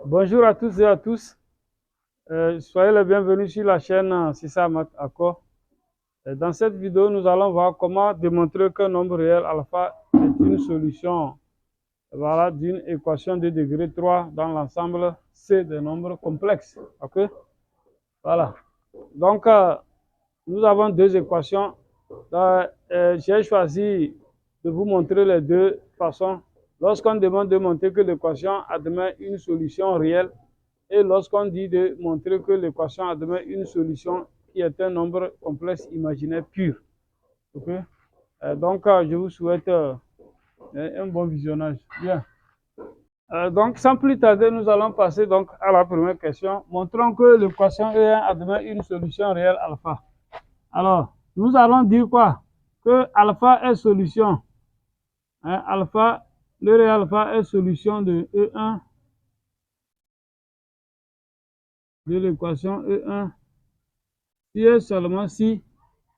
Bonjour à tous et à tous. Soyez les bienvenus sur la chaîne Sissa Math Accord. Dans cette vidéo, nous allons voir comment démontrer qu'un nombre réel alpha est une solution d'une équation de degré 3 dans l'ensemble C des nombres complexes. Ok? Voilà. Donc, nous avons deux équations. J'ai choisi de vous montrer les deux façons. Lorsqu'on demande de montrer que l'équation admet une solution réelle et lorsqu'on dit de montrer que l'équation admet une solution qui est un nombre complexe imaginaire pur. Okay? Donc, je vous souhaite un bon visionnage. Bien. Donc, sans plus tarder, nous allons passer donc à la première question. Montrons que l'équation E1 admet une solution réelle alpha. Alors, nous allons dire quoi? Que alpha est solution. Alpha, le réel alpha est solution de E1 de l'équation E1 si et seulement si,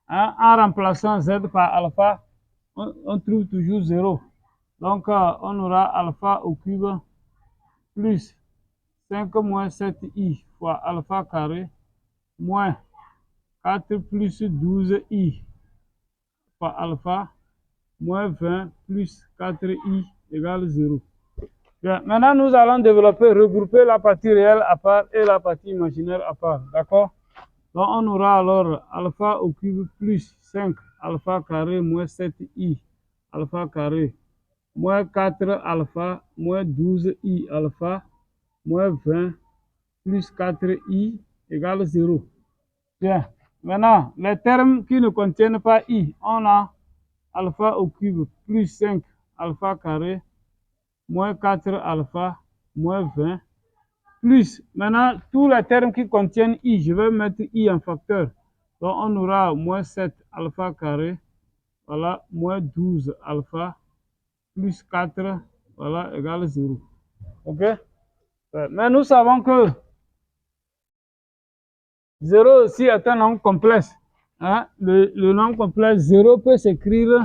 en remplaçant z par alpha, on trouve toujours 0. Donc, on aura alpha au cube plus 5 moins 7i fois alpha carré moins 4 plus 12i fois alpha moins 20 plus 4i égale 0. Bien, maintenant, nous allons regrouper la partie réelle à part et la partie imaginaire à part. D'accord? Donc, on aura alors alpha au cube plus 5 alpha carré moins 7i alpha carré moins 4 alpha moins 12i alpha moins 20 plus 4i égale 0. Bien. Maintenant, les termes qui ne contiennent pas i, on a alpha au cube plus 5 alpha carré moins 4 alpha moins 20 plus, maintenant, tous les termes qui contiennent i, je vais mettre i en facteur. Donc, on aura moins 7 alpha carré, voilà, moins 12 alpha, plus 4, voilà, égale 0. OK? Mais nous savons que 0 aussi est un nombre complexe. Hein? Le nombre complexe 0 peut s'écrire,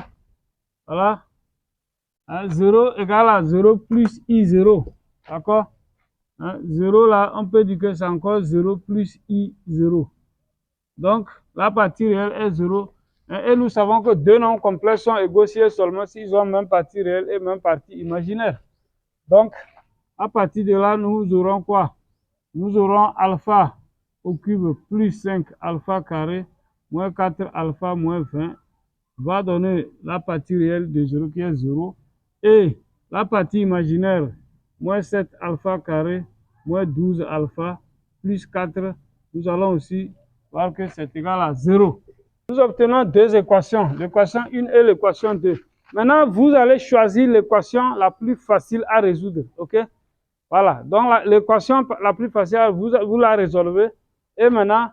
voilà, 0 égale à 0 plus i0. D'accord? 0 là, on peut dire que c'est encore 0 plus i0. Donc, la partie réelle est 0. Et nous savons que deux nombres complexes sont égaux si et seulement s'ils ont même partie réelle et même partie imaginaire. Donc, à partir de là, nous aurons quoi? Nous aurons alpha au cube plus 5 alpha carré moins 4 alpha moins 20 va donner la partie réelle de 0 qui est 0. Et la partie imaginaire, moins 7 alpha carré moins 12 alpha plus 4, nous allons aussi voir que c'est égal à 0. Nous obtenons deux équations, l'équation 1 et l'équation 2. Maintenant, vous allez choisir l'équation la plus facile à résoudre. OK? Voilà. Donc, l'équation la plus facile, vous la résolvez. Et maintenant,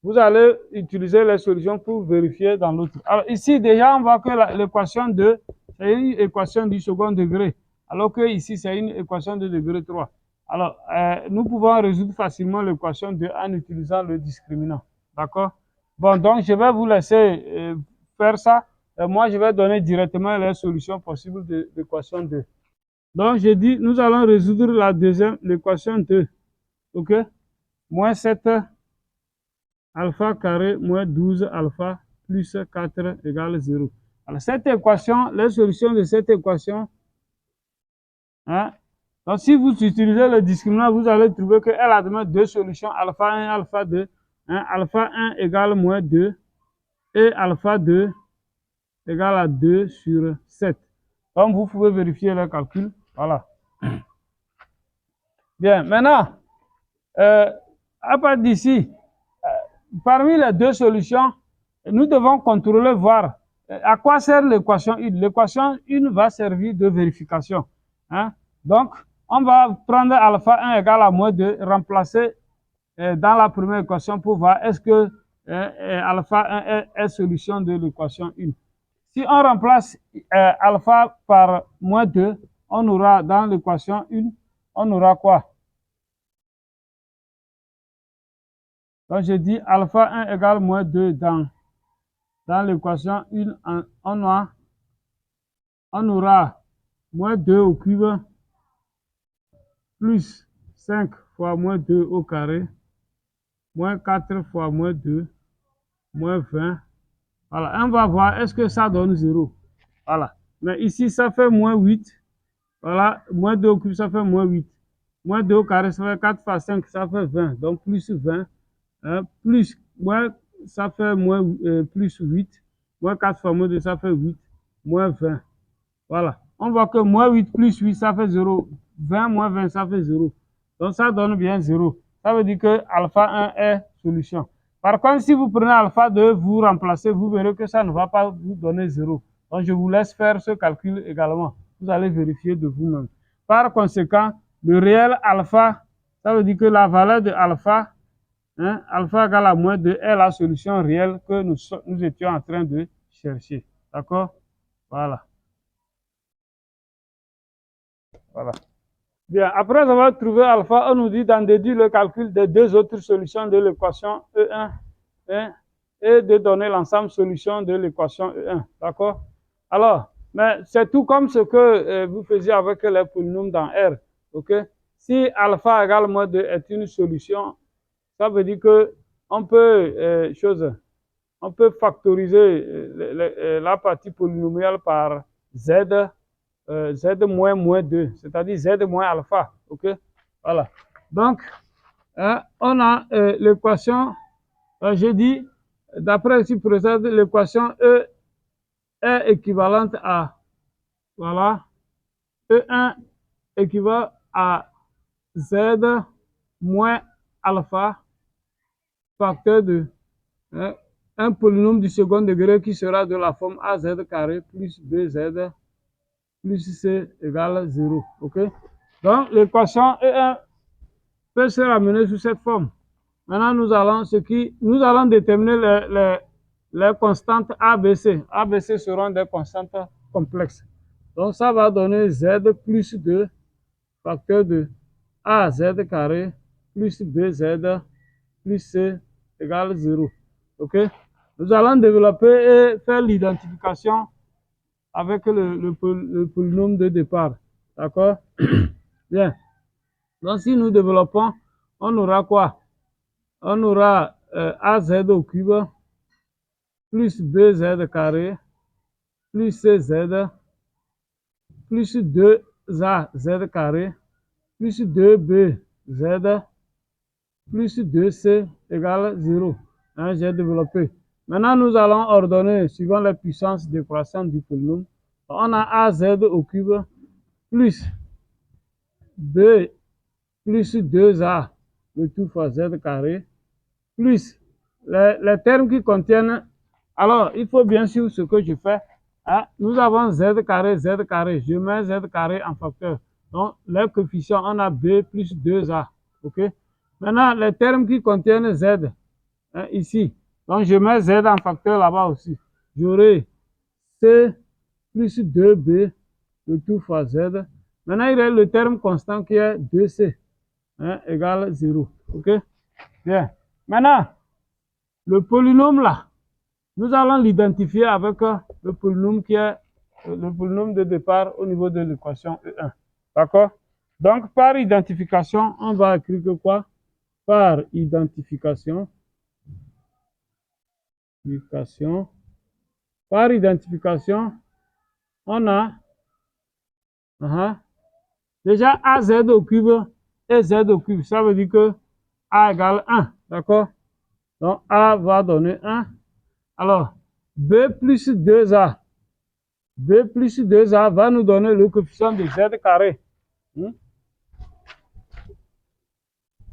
vous allez utiliser les solutions pour vérifier dans l'autre. Alors, ici, déjà, on voit que l'équation 2, c'est une équation du second degré. Alors que ici, c'est une équation de degré 3. Alors, nous pouvons résoudre facilement l'équation 2 en utilisant le discriminant. D'accord? Bon, donc, je vais vous laisser faire ça. Moi, je vais donner directement les solutions possibles de l'équation 2. Donc, j'ai dit, nous allons résoudre l'équation 2. OK? Moins 7 alpha carré moins 12 alpha plus 4 égale 0. Alors, cette équation, les solutions de cette équation, hein, donc si vous utilisez le discriminant, vous allez trouver qu'elle admet deux solutions, alpha 1 et alpha 2. Hein, alpha 1 égale moins 2 et alpha 2 égale à 2 sur 7. Donc, vous pouvez vérifier le calcul. Voilà. Bien, maintenant, à partir d'ici, parmi les deux solutions, nous devons contrôler, voir à quoi sert l'équation 1. L'équation 1 va servir de vérification. Hein? Donc, on va prendre alpha 1 égale à moins 2, remplacer dans la première équation pour voir est-ce que alpha 1 est solution de l'équation 1. Si on remplace alpha par moins 2, on aura dans l'équation 1, on aura quoi? Donc, je dis alpha 1 égale moins 2 dans l'équation 1, on aura moins 2 au cube plus 5 fois moins 2 au carré, moins 4 fois moins 2, moins 20. Voilà, on va voir, est-ce que ça donne 0? Voilà, mais ici, ça fait moins 8. Voilà, moins 2 au cube, ça fait moins 8. Moins 2 au carré, ça fait 4 fois 5, ça fait 20. Donc, plus 20. Plus, moins, ça fait moins, plus 8. Moins 4 fois moins 2, ça fait 8. Moins 20. Voilà. On voit que moins 8 plus 8, ça fait 0. 20 moins 20, ça fait 0. Donc, ça donne bien 0. Ça veut dire que alpha 1 est solution. Par contre, si vous prenez alpha 2, vous remplacez, vous verrez que ça ne va pas vous donner 0. Donc, je vous laisse faire ce calcul également. Vous allez vérifier de vous-même. Par conséquent, le réel alpha, ça veut dire que la valeur de alpha, alpha égale à moins 2 est la solution réelle que nous étions en train de chercher. D'accord? Voilà. Voilà. Bien, après avoir trouvé alpha, on nous dit d'en déduire le calcul des deux autres solutions de l'équation E1 et de donner l'ensemble solution de l'équation E1. D'accord? Alors, mais c'est tout comme ce que vous faisiez avec les polynômes dans R. Ok? Si alpha égale moins 2 est une solution, ça veut dire que on peut, on peut factoriser la partie polynomiale par z, z moins moins 2, c'est-à-dire z moins alpha. Ok? Voilà. Donc, on a l'équation, j'ai dit, d'après ici présente, l'équation E est équivalente à, voilà, E1 équivaut à z moins alpha facteur de un polynôme du second degré qui sera de la forme az carré plus bz plus c égale 0. Ok? Donc, l'équation E1 peut se ramener sous cette forme. Maintenant, nous allons déterminer les constantes ABC. ABC seront des constantes complexes. Donc, ça va donner z plus 2 facteur de az carré plus bz plus c égale 0. Ok? Nous allons développer et faire l'identification avec le polynôme de départ. D'accord? Bien. Donc, si nous développons, on aura quoi? On aura az au cube plus bz carré plus cz plus 2az carré plus 2bz plus 2c égale 0. J'ai développé. Maintenant, nous allons ordonner suivant les puissances décroissantes du polynôme. On a az au cube plus b plus 2a, le tout fois z carré, plus les termes qui contiennent. Alors, il faut bien sûr ce que je fais. Nous avons z carré. Je mets z carré en facteur. Donc, les coefficients, on a b plus 2a. OK? Maintenant, les termes qui contiennent z, ici. Donc, je mets z en facteur là-bas aussi. J'aurai c plus 2b, le tout fois z. Maintenant, il y a le terme constant qui est 2c, égale 0. OK? Bien. Maintenant, le polynôme là, nous allons l'identifier avec le polynôme qui est le polynôme de départ au niveau de l'équation E1. D'accord? Donc, par identification, on va écrire que quoi? Par identification, par identification, on a déjà AZ au cube et Z au cube. Ça veut dire que A égale 1. D'accord? Donc, A va donner 1. Alors, B plus 2A. B plus 2A va nous donner le coefficient de Z carré.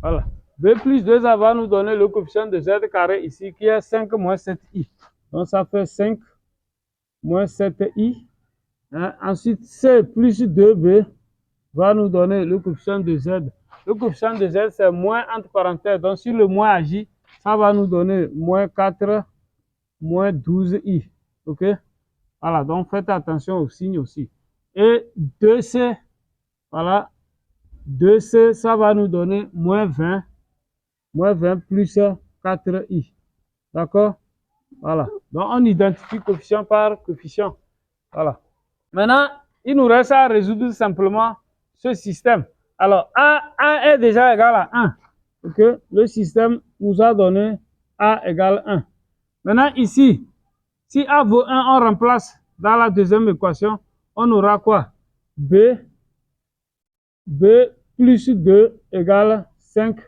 Voilà. B plus 2A va nous donner le coefficient de Z carré ici qui est 5 moins 7i. Donc, ça fait 5 moins 7i. Ensuite, C plus 2B va nous donner le coefficient de Z. Le coefficient de Z, c'est moins entre parenthèses. Donc, si le moins agit, ça va nous donner moins 4, moins 12i. OK? Voilà, donc faites attention aux signes aussi. Et 2C, voilà, 2C, ça va nous donner moins 20 plus 4i. D'accord? Voilà. Donc, on identifie coefficient par coefficient. Voilà. Maintenant, il nous reste à résoudre simplement ce système. Alors, A est déjà égal à 1. Ok, le système nous a donné A égale 1. Maintenant, ici, si A vaut 1, on remplace dans la deuxième équation, on aura quoi? B plus 2 égale 5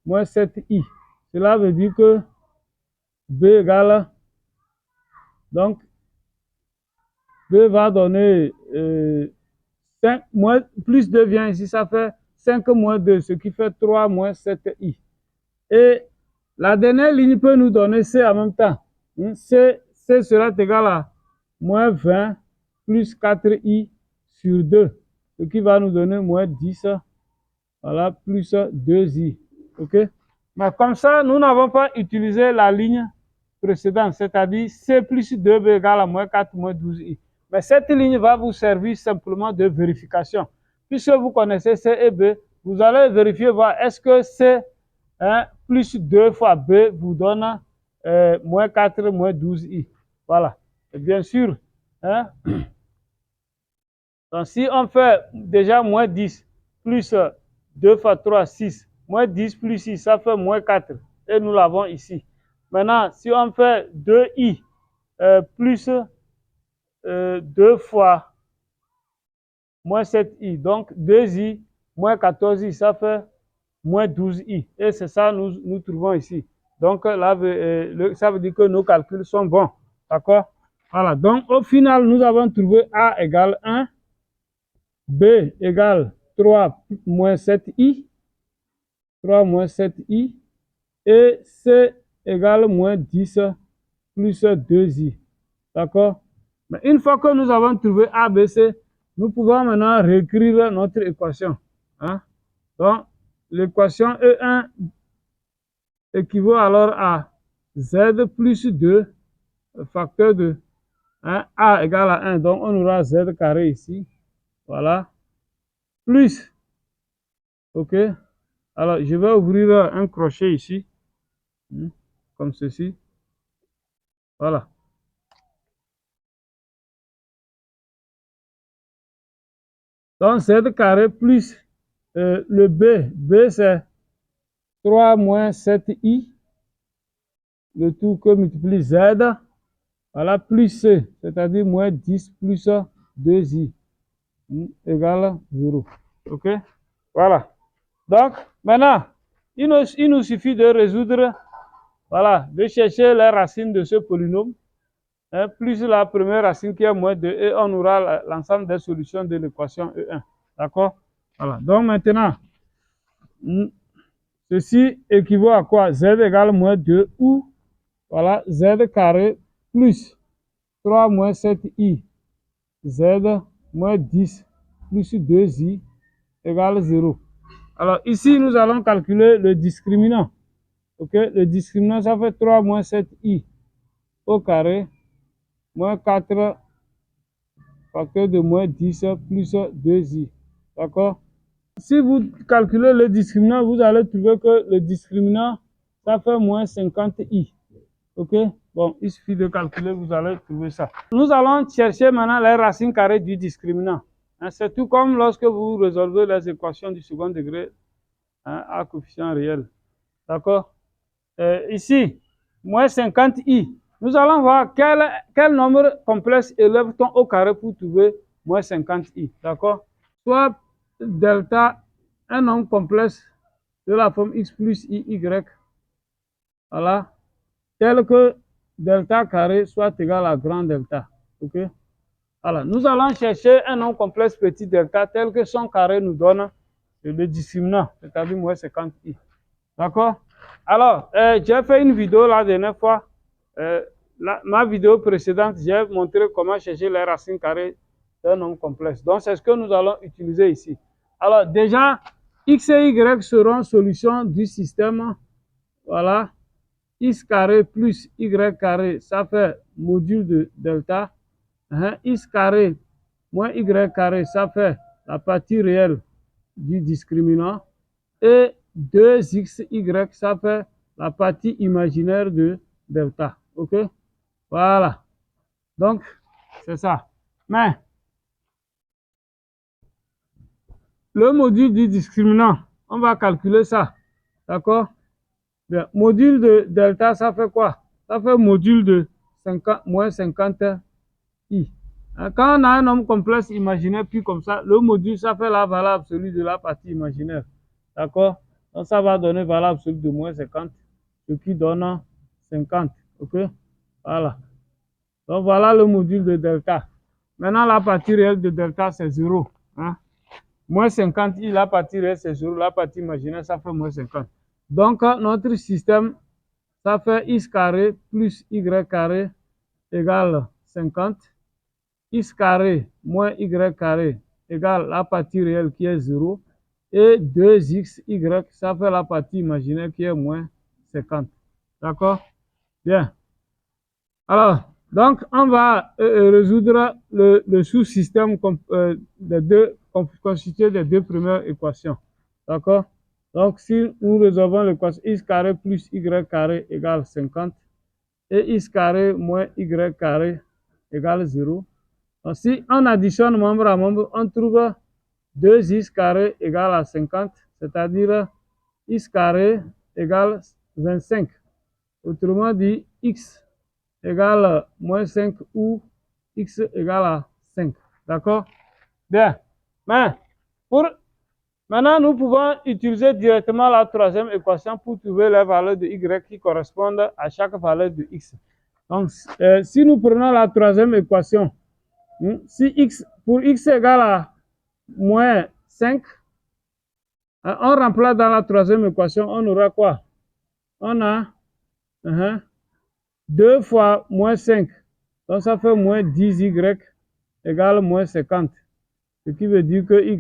moins 7i. Cela veut dire que B égale, donc, B va donner 5 moins, plus 2 vient ici, ça fait 5 moins 2, ce qui fait 3 moins 7i. Et la dernière ligne peut nous donner C en même temps. C sera égal à moins 20 plus 4i sur 2, ce qui va nous donner moins 10, voilà, plus 2i. OK? Mais comme ça, nous n'avons pas utilisé la ligne précédente, c'est-à-dire C plus 2b égale à moins 4 moins 12i. Mais cette ligne va vous servir simplement de vérification. Puisque vous connaissez C et B, vous allez vérifier, voir est-ce que C plus 2 fois B vous donne moins 4 moins 12i. Voilà. Et bien sûr, donc si on fait déjà moins 10 plus 2 fois 3, 6, moins 10 plus 6, ça fait moins 4. Et nous l'avons ici. Maintenant, si on fait 2i plus 2 fois moins 7i, donc 2i moins 14i, ça fait moins 12i. Et c'est ça que nous trouvons ici. Donc là, ça veut dire que nos calculs sont bons. D'accord? Voilà. Donc au final, nous avons trouvé A égale 1, B égale 3 moins 7i, 3 moins 7i, et C égale moins 10 plus 2i. D'accord? Mais une fois que nous avons trouvé A, B, C, nous pouvons maintenant réécrire notre équation. Donc, l'équation E1 équivaut alors à Z plus 2, facteur de A égale à 1. Donc, on aura Z carré ici. Voilà. Plus. OK. Alors, je vais ouvrir un crochet ici. Comme ceci. Voilà. Donc, Z carré plus le B. B, c'est 3 moins 7i. Le tout que multiplie Z. Voilà, plus C, c'est-à-dire moins 10 plus 2i égale 0. OK? Voilà. Donc, maintenant, il nous suffit de résoudre, voilà, de chercher les racines de ce polynôme, plus la première racine qui est moins 2, et on aura l'ensemble des solutions de l'équation E1. D'accord? Voilà. Donc, maintenant, ceci équivaut à quoi? Z égale moins 2 ou, voilà, Z carré plus 3 moins 7i, Z moins 10 plus 2i égale 0. Alors ici, nous allons calculer le discriminant. Ok, le discriminant, ça fait 3 moins 7i au carré moins 4 facteur de moins 10 plus 2i. D'accord? Si vous calculez le discriminant, vous allez trouver que le discriminant, ça fait moins 50i. Ok? Bon, il suffit de calculer, vous allez trouver ça. Nous allons chercher maintenant les racines carrées du discriminant. C'est tout comme lorsque vous résolvez les équations du second degré à coefficient réel. D'accord? Ici, moins 50i. Nous allons voir quel nombre complexe élève-t-on au carré pour trouver moins 50i. D'accord? Soit delta, un nombre complexe de la forme x plus iy. Voilà. Tel que delta carré soit égal à grand delta. OK? Alors, nous allons chercher un nombre complexe petit delta tel que son carré nous donne le discriminant, c'est-à-dire moins 50i. D'accord? Alors, j'ai fait une vidéo la dernière fois. Ma vidéo précédente, j'ai montré comment chercher les racines carrées d'un nombre complexe. Donc, c'est ce que nous allons utiliser ici. Alors, déjà, x et y seront solutions du système. Voilà. X carré plus y carré, ça fait module de delta. X carré moins y carré, ça fait la partie réelle du discriminant. Et 2xy, ça fait la partie imaginaire de delta. OK? Voilà. Donc, c'est ça. Mais, le module du discriminant, on va calculer ça. D'accord? Bien, module de delta, ça fait quoi? Ça fait module de 50, moins 50i. Quand on a un nombre complexe imaginaire, puis comme ça, le module, ça fait la valeur absolue de la partie imaginaire. D'accord? Donc, ça va donner valeur absolue de moins 50, ce qui donne 50. OK? Voilà. Donc, voilà le module de delta. Maintenant, la partie réelle de delta, c'est 0. Hein? Moins 50i, la partie réelle, c'est 0. La partie imaginaire, ça fait moins 50. Donc, notre système, ça fait x carré plus y carré égale 50. X carré moins y carré égale la partie réelle qui est 0. Et 2xy, ça fait la partie imaginaire qui est moins 50. D'accord? Bien. Alors, donc, on va résoudre le sous-système constitué des deux premières équations. D'accord? Donc, si nous résolvons l'équation x carré plus y carré égale 50 et x carré moins y carré égale 0. Donc, si on additionne membre à membre, on trouve 2x carré égale à 50, c'est-à-dire x carré égale 25. Autrement dit, x égale moins 5 ou x égale à 5. D'accord? Bien. Mais maintenant, nous pouvons utiliser directement la troisième équation pour trouver les valeurs de y qui correspondent à chaque valeur de x. Donc, si nous prenons la troisième équation, si x, pour x égale à moins 5, on remplace dans la troisième équation, on aura quoi? On a 2 fois moins 5. Donc, ça fait moins 10y égale moins 50. Ce qui veut dire que y,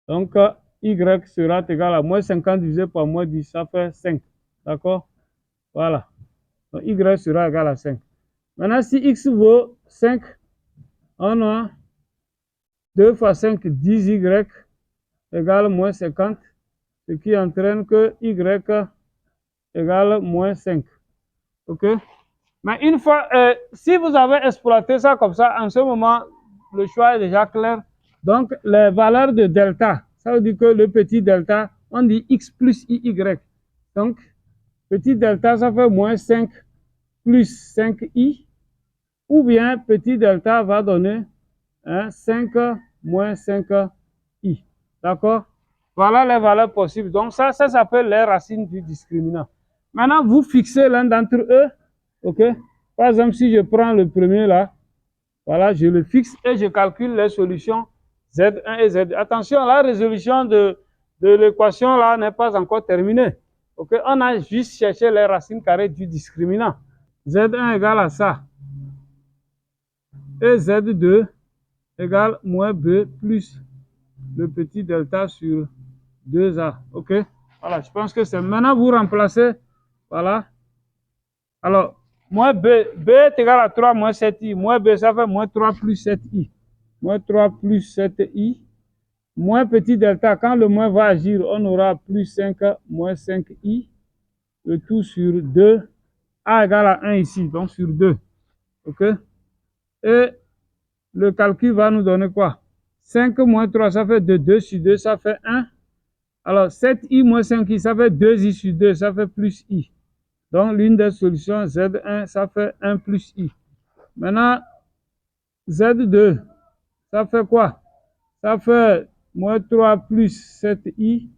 donc y sera égal à moins 50 divisé par moins 10, ça fait 5. D'accord? Voilà. Donc, y sera égal à 5. Maintenant, si x vaut 5, on a 2 fois 5, 10y égale moins 50, ce qui entraîne que y égale moins 5. OK? Mais une fois, si vous avez exploité ça comme ça, en ce moment, le choix est déjà clair. Donc, les valeurs de delta, ça veut dire que le petit delta, on dit x plus iy. Donc, petit delta, ça fait moins 5 plus 5i. Ou bien, petit delta va donner 5 moins 5i. D'accord? Voilà les valeurs possibles. Donc, ça s'appelle les racines du discriminant. Maintenant, vous fixez l'un d'entre eux. OK? Par exemple, si je prends le premier là, voilà, je le fixe et je calcule les solutions Z1 et Z2. Attention, la résolution de l'équation là n'est pas encore terminée. OK? On a juste cherché les racines carrées du discriminant. Z1 égale à ça. Et Z2 égale moins B plus le petit delta sur 2A. OK? Voilà, je pense que c'est maintenant vous remplacez. Voilà. Alors, moins B est égal à 3 moins 7i. Moins B, ça fait moins 3 plus 7i. Moins 3 plus 7i. Moins petit delta, quand le moins va agir, on aura plus 5 moins 5i. Le tout sur 2. A égale à 1 ici, donc sur 2. OK? Et le calcul va nous donner quoi? 5 moins 3, ça fait 2. 2 sur 2, ça fait 1. Alors, 7i moins 5i, ça fait 2i sur 2, ça fait plus i. Donc, l'une des solutions, Z1, ça fait 1 plus i. Maintenant, Z2, ça fait quoi? Ça fait moins 3 plus 7i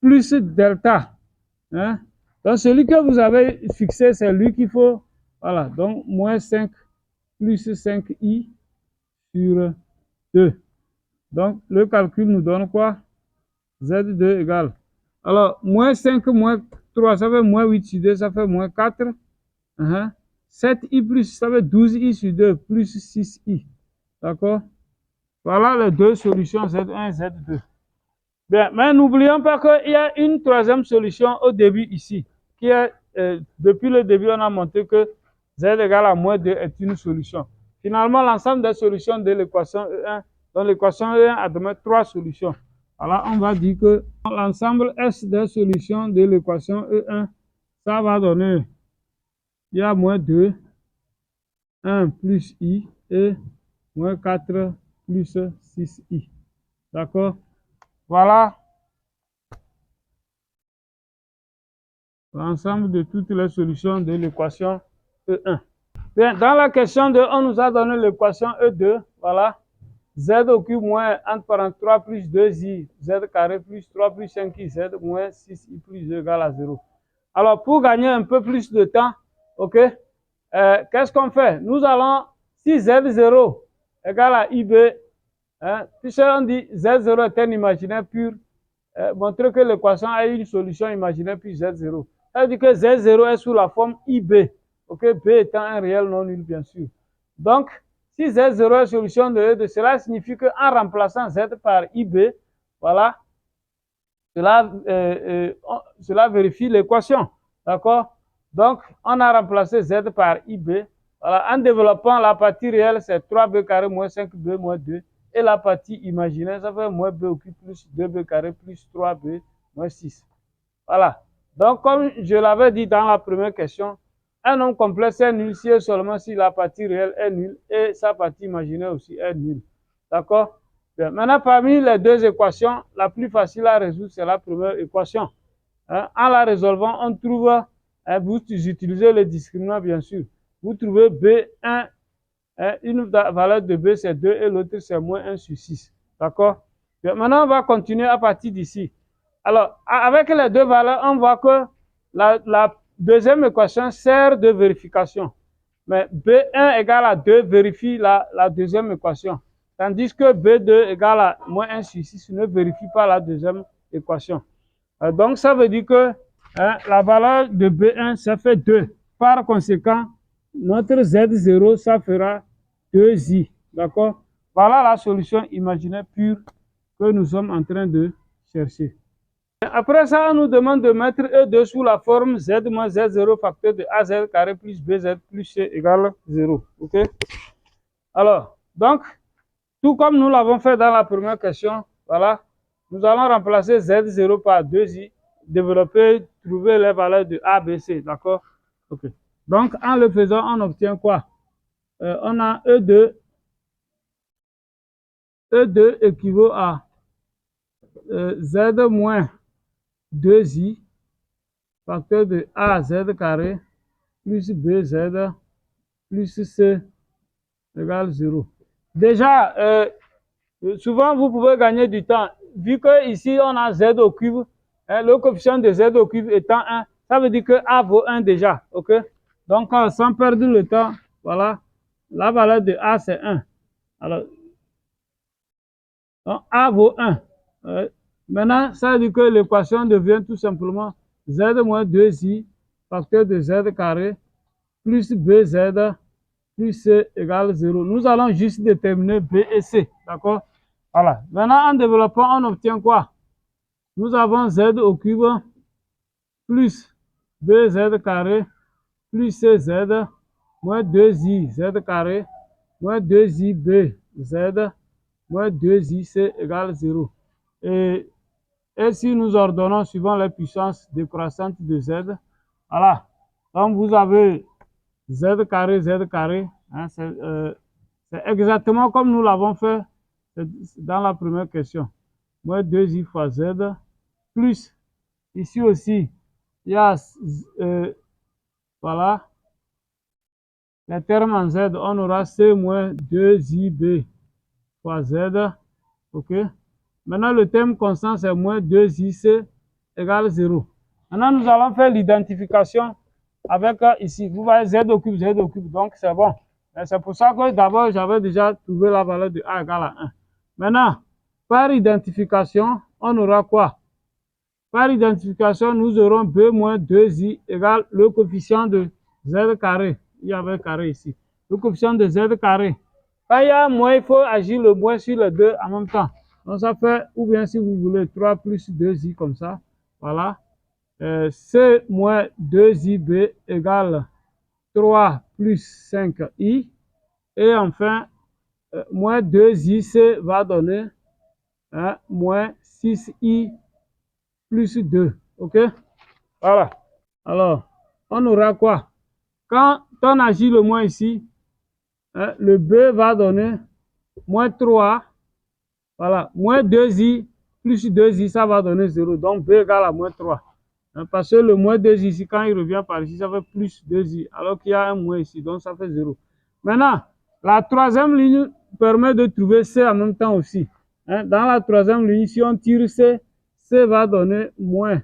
plus delta. Hein? Donc, celui que vous avez fixé, c'est lui qu'il faut. Voilà, donc moins 5 plus 5i sur 2. Donc, le calcul nous donne quoi? Z2 égale. Alors, moins 5 moins 3, ça fait moins 8 sur 2, ça fait moins 4. 7i plus, ça fait 12i sur 2 plus 6i. D'accord? Voilà les deux solutions Z1 et Z2. Bien, mais n'oublions pas qu'il y a une troisième solution au début ici, qui est, depuis le début, on a montré que Z égale à moins 2 est une solution. Finalement, l'ensemble des solutions de l'équation E1, donc l'équation E1 admet 3 solutions. Alors, on va dire que l'ensemble S des solutions de l'équation E1, ça va donner, il y a moins 2, 1 plus I et moins 4 plus 6i. D'accord? Voilà l'ensemble de toutes les solutions de l'équation E1. Bien, dans la question 2, on nous a donné l'équation E2. Voilà. Z au cube moins entre parenthèses 3 plus 2i, z carré plus 3 plus 5i, z moins 6i plus 2 égale à 0. Alors, pour gagner un peu plus de temps, ok, qu'est-ce qu'on fait? Nous allons, si z0 égale à ib, puisqu'on dit z0 est un imaginaire pur, montrer que l'équation a une solution imaginaire puis z0. Ça veut dire que z0 est sous la forme ib, ok, b étant un réel non nul, bien sûr. Donc, si z0 est solution de E2, cela signifie qu'en remplaçant z par ib, voilà, cela vérifie l'équation. D'accord? Donc, on a remplacé z par ib. Voilà, en développant la partie réelle, c'est 3b carré moins 5b moins 2. Et la partie imaginaire, ça fait moins b au cube plus 2b carré plus 3b moins 6. Voilà. Donc, comme je l'avais dit dans la première question, un nombre complexe est nul si et seulement si la partie réelle est nulle et sa partie imaginaire aussi est nulle. D'accord? Bien. Maintenant, parmi les deux équations, la plus facile à résoudre, c'est la première équation. En la résolvant, on trouve, vous utilisez le discriminant, bien sûr. Vous trouvez B1, une valeur de B, c'est 2 et l'autre, c'est moins 1 sur 6. D'accord? Maintenant, on va continuer à partir d'ici. Alors, avec les deux valeurs, on voit que la deuxième équation sert de vérification. Mais B1 égale à 2 vérifie la deuxième équation. Tandis que B2 égale à moins 1 sur 6 ne vérifie pas la deuxième équation. Donc, ça veut dire que la valeur de B1, ça fait 2. Par conséquent, notre Z0, ça fera 2i. D'accord? Voilà la solution imaginaire pure que nous sommes en train de chercher. Après ça, on nous demande de mettre E2 sous la forme Z moins Z0 facteur de AZ carré plus BZ plus C égale 0. OK? Alors, donc, tout comme nous l'avons fait dans la première question, voilà, nous allons remplacer Z0 par 2i, développer, trouver les valeurs de A, B, C. D'accord? OK. Donc, en le faisant, on obtient quoi? On a E2. E2 équivaut à Z moins 2i facteur de A, Z carré plus BZ plus C égale 0. Déjà, souvent, vous pouvez gagner du temps. Vu que ici on a Z au cube, le coefficient de Z au cube étant 1, ça veut dire que A vaut 1 déjà. OK? Donc, sans perdre le temps, voilà, la valeur de A, c'est 1. Alors, donc, A vaut 1. Maintenant, ça veut dire que l'équation devient tout simplement Z moins 2i facteur de Z carré plus BZ plus C égale 0. Nous allons juste déterminer B et C. D'accord? Voilà. Maintenant, en développant, on obtient quoi? Nous avons Z au cube plus BZ carré plus CZ moins 2i Z carré moins 2i BZ moins 2i C égale 0. Et si nous ordonnons suivant les puissances décroissantes de Z, voilà. Donc, vous avez Z carré, hein, c'est exactement comme nous l'avons fait dans la première question. Moins 2i fois Z, plus, ici aussi, il y a, voilà, les termes en Z, on aura C moins 2ib fois Z, ok. Maintenant, le terme constant, c'est moins 2ic égale 0. Maintenant, nous allons faire l'identification avec ici. Vous voyez Z au cube, donc c'est bon. C'est pour ça que d'abord, j'avais déjà trouvé la valeur de A égale à 1. Maintenant, par identification, on aura quoi? Par identification, nous aurons B moins 2i égale le coefficient de Z carré. Il y avait un carré ici. Le coefficient de Z carré. Quand il y a un moins, il faut agir le moins sur les deux en même temps. Donc ça fait, ou bien si vous voulez, 3 plus 2i comme ça. Voilà. C moins 2ib égale 3 plus 5i. Et enfin, moins 2ic va donner moins 6i plus 2. OK? Voilà. Alors, on aura quoi? Quand on agit le moins ici, le B va donner moins 3, voilà, moins 2i plus 2i, ça va donner 0. Donc B égale à moins 3. Parce que le moins 2 ici, quand il revient par ici, ça fait plus 2i, alors qu'il y a un moins ici, donc ça fait 0. Maintenant, la troisième ligne permet de trouver C en même temps aussi. Dans la troisième ligne, si on tire C, C va donner moins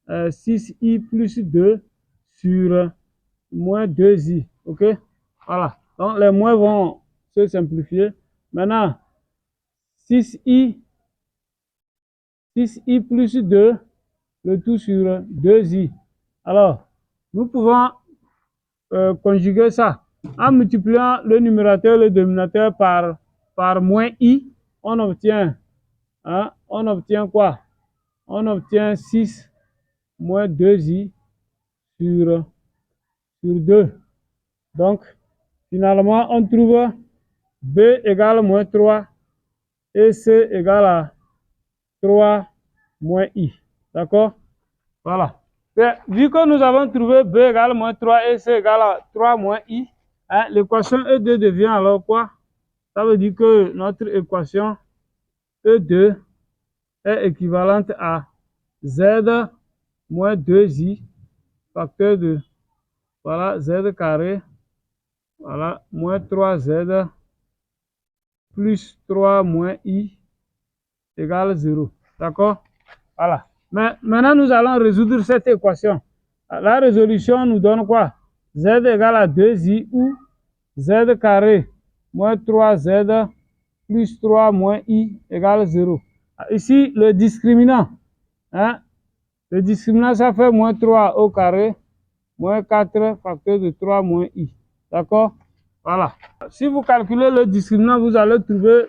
6i plus 2 sur moins 2i. OK? Voilà. Donc, les moins vont se simplifier. Maintenant, 6i plus 2, le tout sur 2i. Alors, nous pouvons conjuguer ça. En multipliant le numérateur et le dénominateur par moins i, on obtient quoi? On obtient 6 moins 2i sur 2. Donc, finalement, on trouve B égale moins 3 et C égale à 3 moins i. D'accord? Voilà. Et vu que nous avons trouvé B égale moins 3 et C égale à 3 moins i, l'équation E2 devient alors quoi? Ça veut dire que notre équation E2 est équivalente à Z moins 2i facteur de, voilà, Z carré, voilà, moins 3Z plus 3 moins i égale 0. D'accord? Voilà. Mais maintenant, nous allons résoudre cette équation. La résolution nous donne quoi? Z égale à 2i ou Z carré moins 3Z plus 3 moins i égale 0. Ici, le discriminant. Le discriminant, ça fait moins 3 au carré, moins 4 facteur de 3 moins i. D'accord? Voilà. Si vous calculez le discriminant, vous allez trouver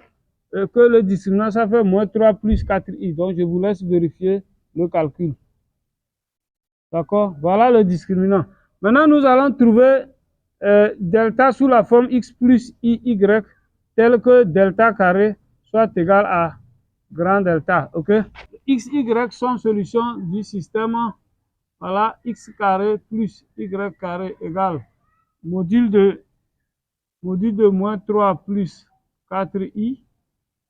que le discriminant, ça fait moins 3 plus 4i. Donc, je vous laisse vérifier le calcul. D'accord? Voilà le discriminant. Maintenant, nous allons trouver delta sous la forme x plus iy, tel que delta carré soit égal à grand delta. OK? X, y sont solutions du système. Voilà, x carré plus y carré égale module de moins 3 plus 4i.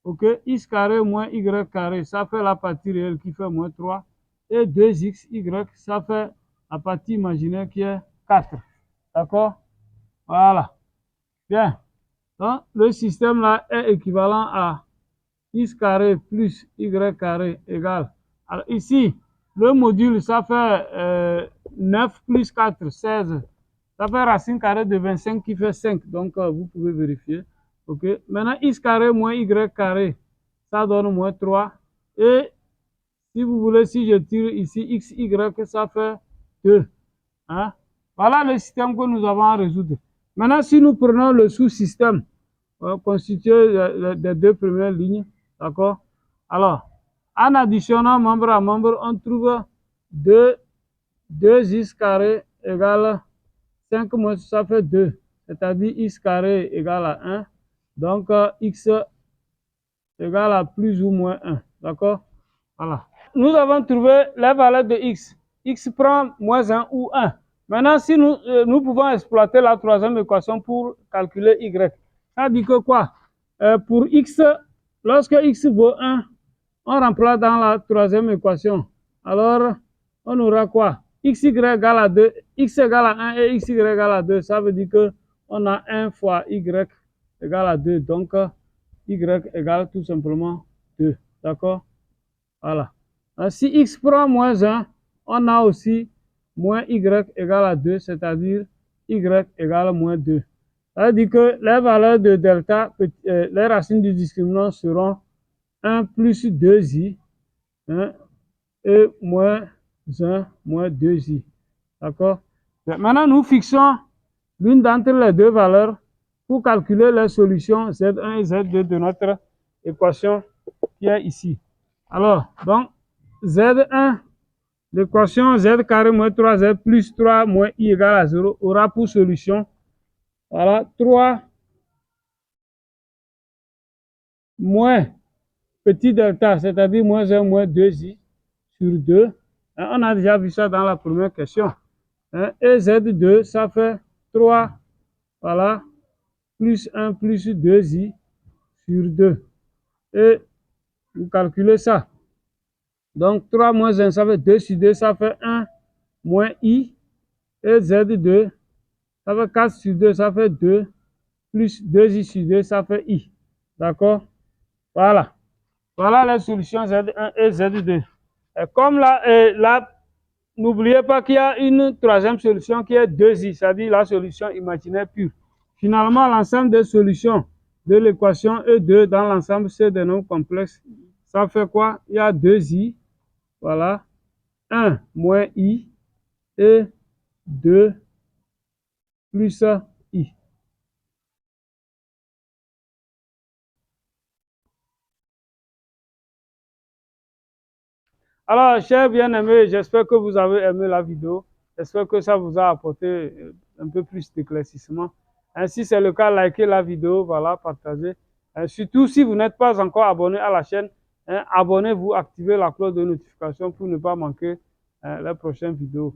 OK? X carré moins y carré, ça fait la partie réelle qui fait moins 3. Et 2xy, ça fait la partie imaginaire qui est 4. D'accord? Voilà. Bien. Donc, le système là est équivalent à x carré plus y carré égale. Alors ici, le module, ça fait 9 plus 4, 16. Ça fait racine carrée de 25 qui fait 5. Donc, vous pouvez vérifier. OK. Maintenant, x carré moins y carré, ça donne moins 3. Et si vous voulez, si je tire ici x, y, ça fait 2. Voilà le système que nous avons à résoudre. Maintenant, si nous prenons le sous-système constitué des deux premières lignes, d'accord? Alors, en additionnant membre à membre, on trouve 2x carré égale 5 moins ça fait 2. C'est-à-dire x carré égale à 1. Donc, x égale à plus ou moins 1. D'accord? Voilà. Nous avons trouvé la valeur de x. X prend moins 1 ou 1. Maintenant, si nous pouvons exploiter la troisième équation pour calculer y. Ça dit que quoi? Pour x, lorsque x vaut 1, on remplace dans la troisième équation. Alors, on aura quoi? Xy égale à 2, x égale à 1 et xy égale à 2. Ça veut dire qu'on a 1 fois y égale à 2. Donc, y égale tout simplement 2. D'accord? Voilà. Si x prend moins 1, on a aussi moins y égale à 2, c'est-à-dire y égale moins 2. Ça veut dire que les valeurs de delta, les racines du discriminant seront 1 plus 2i et moins 1 moins 2i. D'accord? Maintenant, nous fixons l'une d'entre les deux valeurs pour calculer les solutions Z1 et Z2 de notre équation qui est ici. Alors, donc, Z1, l'équation Z carré moins 3Z plus 3 moins I égale à 0 aura pour solution, voilà, 3 moins petit delta, c'est-à-dire moins 1 moins 2I sur 2. On a déjà vu ça dans la première question. Et Z2, ça fait 3, voilà, plus 1 plus 2I sur 2. Et vous calculez ça. Donc 3 moins 1, ça fait 2 sur 2, ça fait 1 moins I. Et Z2, ça fait 4 sur 2, ça fait 2. Plus 2I sur 2, ça fait I. D'accord? Voilà. Voilà les solutions Z1 et Z2. Et comme là, n'oubliez pas qu'il y a une troisième solution qui est 2I, c'est-à-dire la solution imaginaire pure. Finalement, l'ensemble des solutions de l'équation E2 dans l'ensemble C des nombres complexes, ça fait quoi? Il y a 2I, voilà, 1 moins I et 2 plus I. Alors, chers bien-aimés, j'espère que vous avez aimé la vidéo. J'espère que ça vous a apporté un peu plus d'éclaircissement. Si c'est le cas, likez la vidéo, voilà, partagez. Surtout, si vous n'êtes pas encore abonné à la chaîne, abonnez-vous, activez la cloche de notification pour ne pas manquer les prochaines vidéos.